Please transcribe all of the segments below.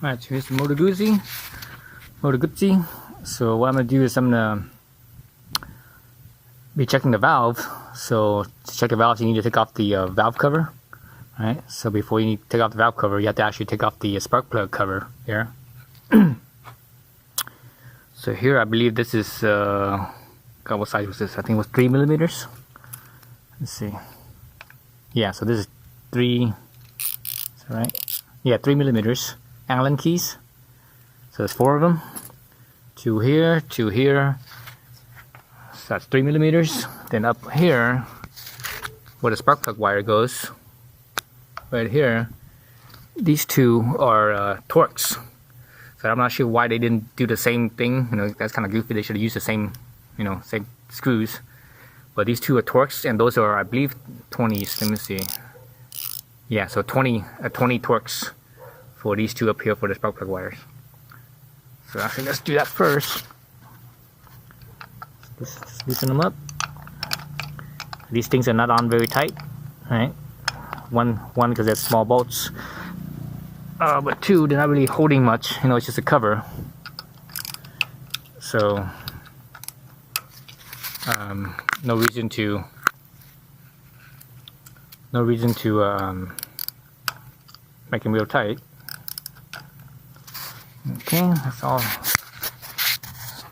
Alright, so here's the Moto Guzzi. So what I'm going to do is I'm going to be checking the valve. So to check the valve, you need to take off the valve cover. Alright, so before you take off the valve cover, you have to actually take off the spark plug cover here. So here I believe this is, God, what size was this? I think it was 3 millimeters. Let's see. Yeah, so this is 3, is that right? Yeah, 3 millimeters. Allen keys. So there's 4 of them. 2 here, 2 here. So that's 3 millimeters. Then up here, where the spark plug wire goes, right here, these 2 are Torx. So I'm not sure why they didn't do the same thing. You know, that's kind of goofy. They should have used the same, you know, same screws. But these 2 are Torx, and those are, I believe, 20s. Let me see. Yeah, so 20 Torx for these 2 up here for the spark plug wires. So actually, let's do that first. Just loosen them up. These things are not on very tight, right? One because they're small bolts. But 2, they're not really holding much. You know, it's just a cover. So no reason to make them real tight. Okay, that's all.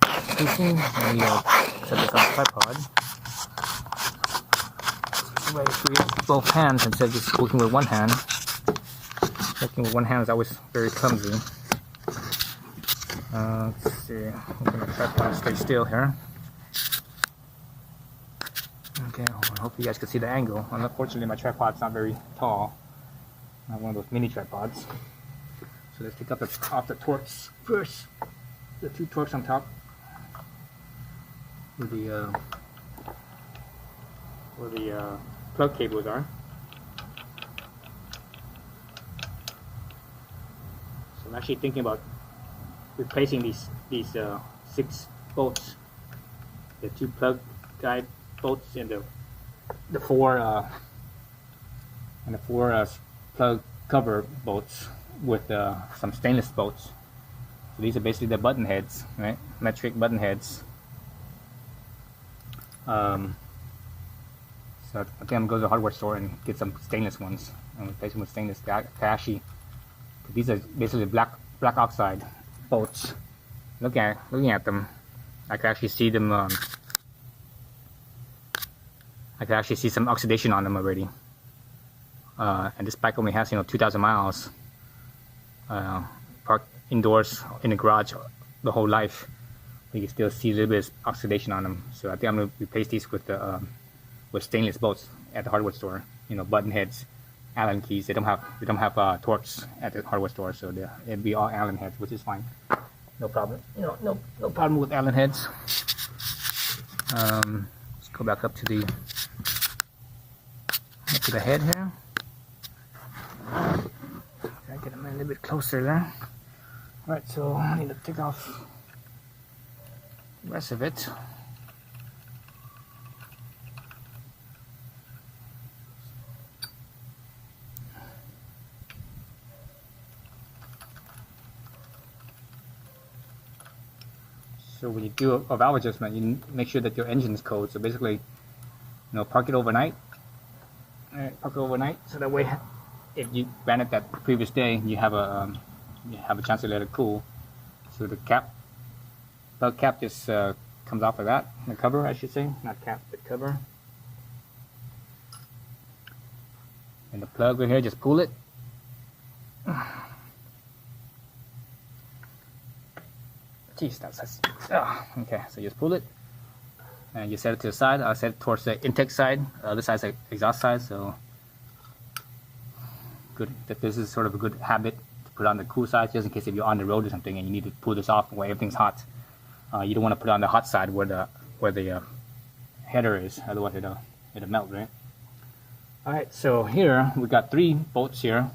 Let me set this on the tripod. Way to use both hands instead of just working with one hand. Working with one hand is always very clumsy. Let's see. I'm going to tripod stay still here. Okay, I hope you guys can see the angle. Unfortunately, my tripod's not very tall. I have one of those mini tripods. So let's take off the Torx first. The 2 Torx on top. Where the plug cables are. So I'm actually thinking about replacing these 6 bolts, the 2 plug guide bolts and the 4 plug cover bolts with some stainless bolts. So these are basically the button heads, right? Metric button heads. So I think I'm going to go to the hardware store and get some stainless ones and replace them with stainless Kashi. These are basically black oxide bolts. Looking at them, I can actually see them. I can actually see some oxidation on them already. And this bike only has 2,000 miles. Parked indoors in the garage the whole life. You can still see a little bit of oxidation on them. So I think I'm going to replace these with stainless bolts at the hardware store. You know, button heads, Allen keys. They don't have Torx at the hardware store, so it'd be all Allen heads, which is fine. No problem. You know, no problem with Allen heads. Let's go back up to the head here. Okay, get them a little bit closer there. All right, so I need to take off the rest of it. So when you do a valve adjustment, you make sure that your engine is cold. So basically, park it overnight. All right, park it overnight, so that way, if you ran it that previous day, you have a chance to let it cool. So the plug cap just comes off of that. The cover, I should say, not cap, but cover. And the plug right here, just pull it. Jeez, that's okay. So just pull it, and you set it to the side. I set it towards the intake side. The other side's the exhaust side. So good. That this is sort of a good habit to put on the cool side, just in case if you're on the road or something and you need to pull this off when everything's hot. You don't want to put it on the hot side where the header is. Otherwise, it'll melt, right? All right. So here we got 3 bolts here.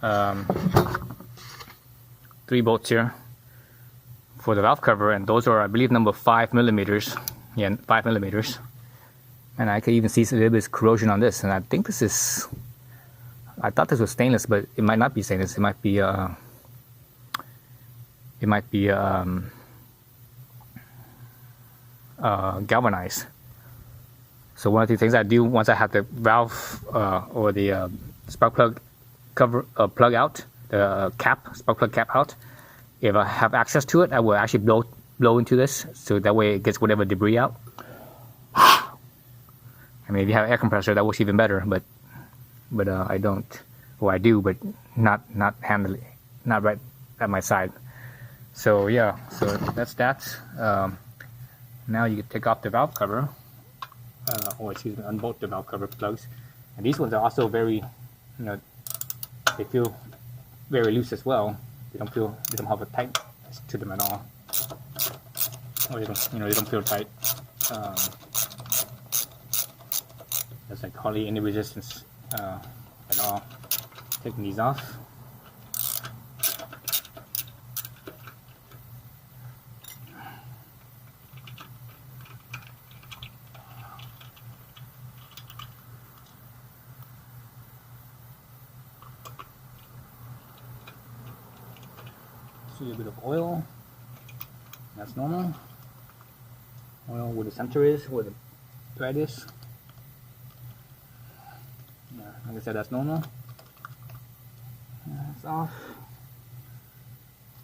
3 bolts here for the valve cover, and those are, I believe, number 5 millimeters. Yeah, 5 millimeters. And I can even see a little bit of corrosion on this, and I think this is I thought this was stainless, but it might not be stainless. It might be galvanized. So one of the things I do once I have the valve or the spark plug cover plug out, the cap, spark plug cap out, if I have access to it, I will actually blow into this, so that way it gets whatever debris out. I mean, if you have air compressor, that works even better, but I don't, or I do, but not handily, not right at my side. So yeah, so that's that. Now you can take off the valve cover, or excuse me, unbolt the valve cover plugs. And these ones are also very, they feel very loose as well. They don't have a tight to them at all. Or they don't feel tight. There's like hardly any resistance at all. Taking these off. See a bit of oil. That's normal. Oil where the center is, where the thread is. Yeah, like I said, that's normal. That's off.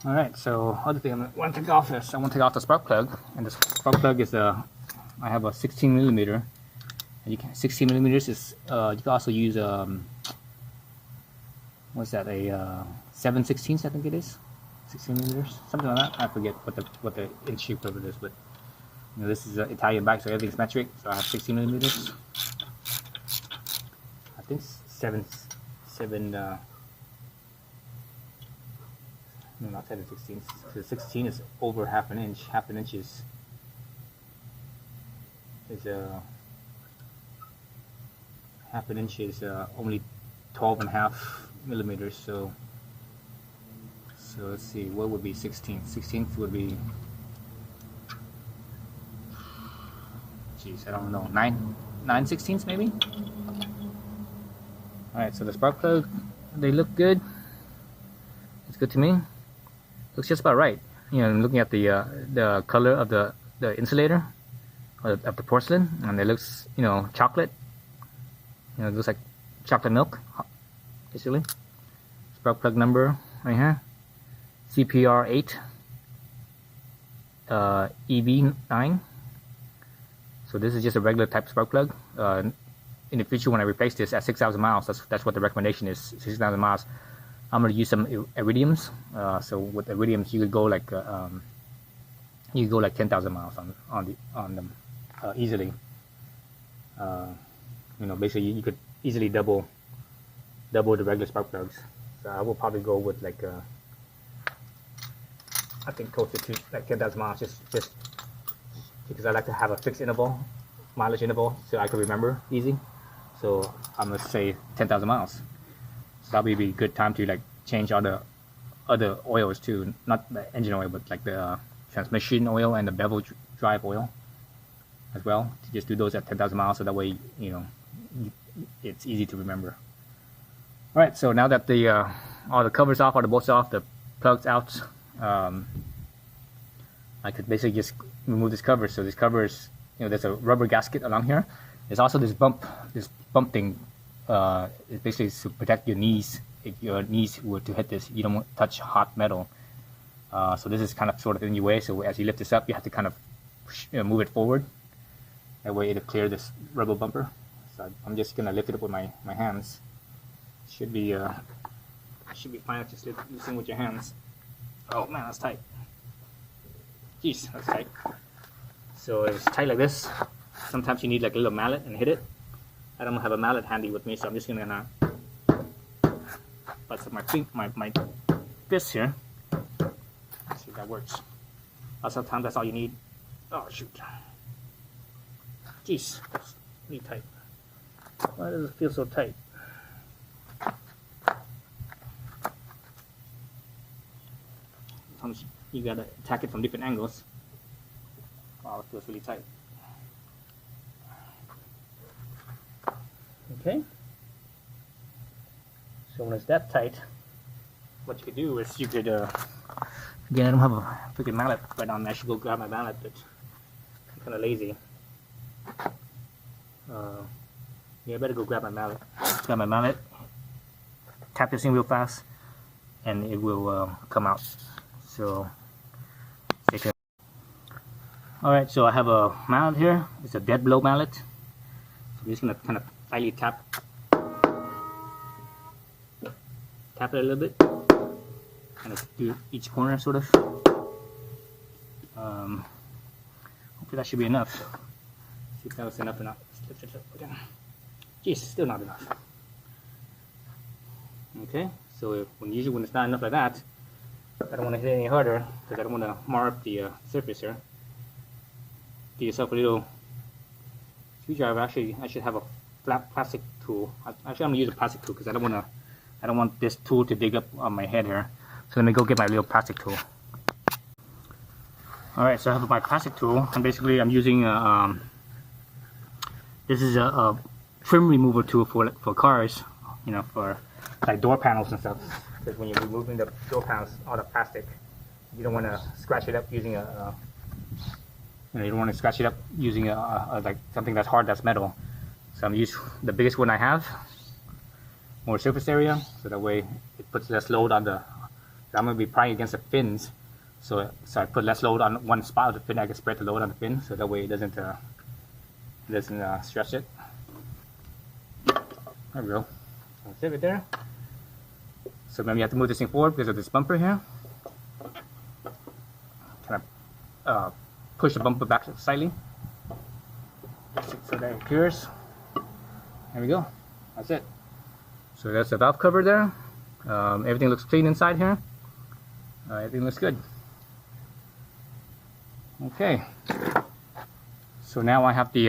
Alright, so other thing I want to take off is I want to take off the spark plug. And the spark plug is I have a 16 millimeter. And you can 16 millimeters is you can also use what's that, a 7/16 I think it is. 16 millimeters, something like that. I forget what the inch equivalent is, but this is an Italian bike, so everything's metric. So I have 16 millimeters. I think no, not 7/16. So 16 is over half an inch. Half an inch is half an inch is only 12.5 millimeters. So let's see, what would be 16? 16th would be, geez, I don't know, 9/16 maybe? Alright, so the spark plug, they look good. It's good to me. Looks just about right. I'm looking at the color of the insulator, of the porcelain, and it looks, chocolate. It looks like chocolate milk, basically. Spark plug number right here. CPR8 EV9. So this is just a regular type spark plug. In the future, when I replace this at 6,000 miles, that's what the recommendation is. 6,000 miles. I'm going to use some iridiums. So with iridiums, you could go like 10,000 miles on them easily. Basically you could easily double the regular spark plugs. So I will probably go with like I think closer to like 10,000 miles, just because I like to have a fixed mileage interval, so I can remember easy. So I'm gonna say 10,000 miles. So that'll be a good time to like change all the other oils too, not the engine oil, but like the transmission oil and the bevel drive oil as well. To just do those at 10,000 miles, so that way it's easy to remember. All right, so now that all the covers off, all the bolts off, the plugs out. I could basically just remove this cover. So this cover is, there's a rubber gasket along here. There's also this bump thing. It's basically to protect your knees. If your knees were to hit this, you don't want to touch hot metal. So this is kind of sort of in your way. So as you lift this up, you have to kind of move it forward. That way it'll clear this rubber bumper. So I'm just gonna lift it up with my hands. Should be fine. Just loosen with your hands. Oh man, that's tight. Jeez, that's tight. So it's tight like this. Sometimes you need like a little mallet and hit it. I don't have a mallet handy with me, so I'm just gonna bust up my fist here. Let's see if that works. Sometimes that's all you need. Oh shoot. Jeez, that's really tight. Why does it feel so tight? Sometimes you gotta attack it from different angles. Wow, it feels really tight. Okay. So when it's that tight, what you could do is you could, again, I don't have a freaking mallet right now. I should go grab my mallet, but I'm kind of lazy. Yeah, I better go grab my mallet. Grab my mallet, tap this in real fast, and it will come out. So stay tuned. Alright, so I have a mallet here. It's a dead blow mallet. So I'm just gonna kind of lightly tap it a little bit, kind of do each corner sort of. Hopefully that should be enough. See if that was enough or not. Jeez, still not enough. Okay, so usually when it's not enough like that, I don't want to hit it any harder because I don't want to mar up the surface here. Get yourself a little screwdriver. Actually, I should have a flat plastic tool. Actually, I'm gonna use a plastic tool because I don't want this tool to dig up on my head here. So let me go get my little plastic tool. Alright, so I have my plastic tool, and basically I'm using this is a trim remover tool for cars, you know, for like door panels and stuff. Because when you're removing the door panels, all the plastic, you don't want to scratch it up using you don't want to scratch it up using like something that's hard, that's metal. So I'm using the biggest one I have, more surface area, so that way it puts less load on the. I'm going to be prying against the fins, so I put less load on one spot of the fin. I can spread the load on the fin, so that way it doesn't stretch it. There we go. That's it right there. So then you have to move this thing forward because of this bumper here. Kind of push the bumper back slightly so that it appears. There we go. That's it. So that's the valve cover there. Everything looks clean inside here. Everything looks good. Okay. So now I have the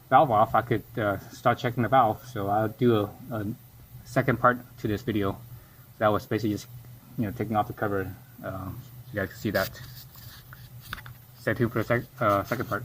valve off. I could start checking the valve. So I'll do a second part to this video. That was basically just, you know, taking off the cover, so you guys can see that. Stay tuned for a second part.